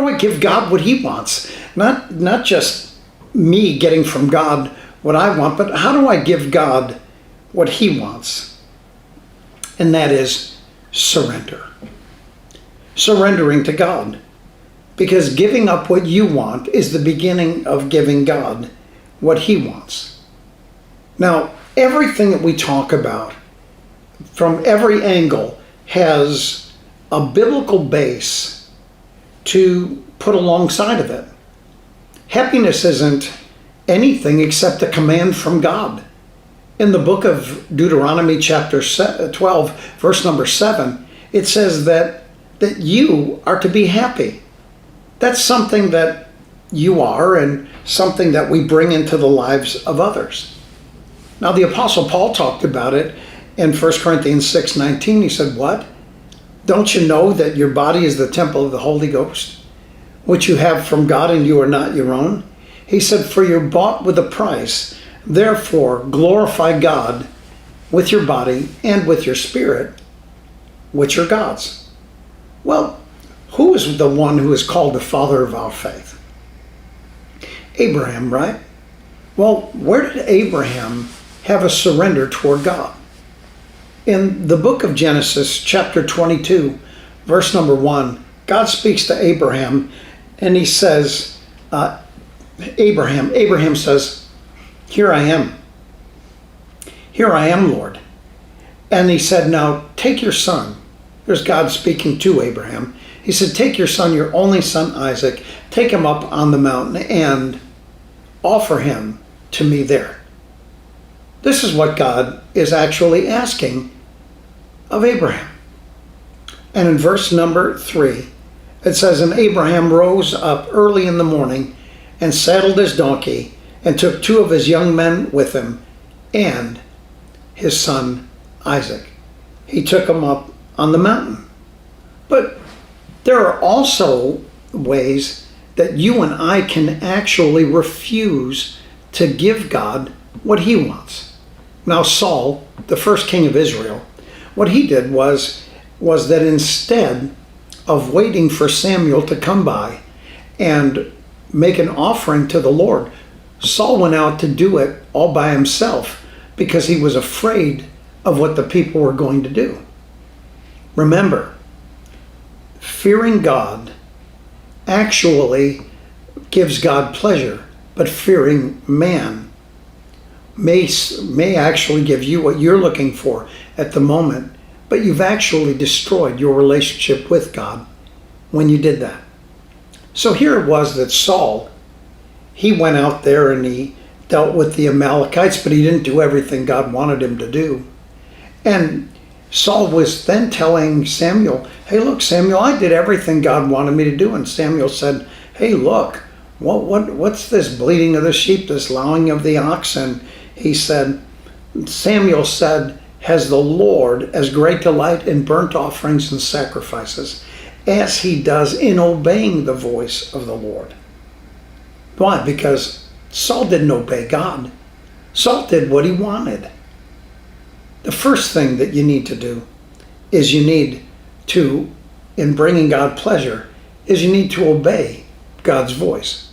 do I give God what he wants? Not just me getting from God what I want, but how do I give God what he wants? And that is surrender. Surrendering to God. Because giving up what you want is the beginning of giving God what he wants. Now, everything that we talk about from every angle has a biblical base to put alongside of it. Happiness isn't anything except a command from God. In the book of Deuteronomy chapter 12, verse number 7, it says that you are to be happy. That's something that you are and something that we bring into the lives of others. Now, the Apostle Paul talked about it in 1 Corinthians 6:19. He said, what? Don't you know that your body is the temple of the Holy Ghost, which you have from God and you are not your own? He said, for you're bought with a price. Therefore, glorify God with your body and with your spirit, which are God's. Well, who is the one who is called the father of our faith? Abraham, right? Well, where did Abraham have a surrender toward God? In the book of Genesis, chapter 22, verse number 1, God speaks to Abraham and he says, Abraham says, here I am. Here I am, Lord. And he said, now take your son. There's God speaking to Abraham. He said, take your son, your only son Isaac, take him up on the mountain and offer him to me there. This is what God is actually asking of Abraham. And in verse number 3, it says, and Abraham rose up early in the morning and saddled his donkey and took 2 of his young men with him and his son Isaac. He took him up on the mountain. But there are also ways that you and I can actually refuse to give God what he wants. Now Saul, the first king of Israel, what he did was that instead of waiting for Samuel to come by and make an offering to the Lord, Saul went out to do it all by himself because he was afraid of what the people were going to do. Remember, fearing God actually gives God pleasure, but fearing man may actually give you what you're looking for at the moment, but you've actually destroyed your relationship with God when you did that. So here it was that Saul, he went out there and he dealt with the Amalekites, but he didn't do everything God wanted him to do. And Saul was then telling Samuel, hey, look, Samuel, I did everything God wanted me to do. And Samuel said, hey, look, what's this bleating of the sheep, this lowing of the oxen? He said, Samuel said, has the Lord as great delight in burnt offerings and sacrifices as he does in obeying the voice of the Lord? Why? Because Saul didn't obey God. Saul did what he wanted. The first thing that you need to do is you need to, in bringing God pleasure, is you need to obey God's voice.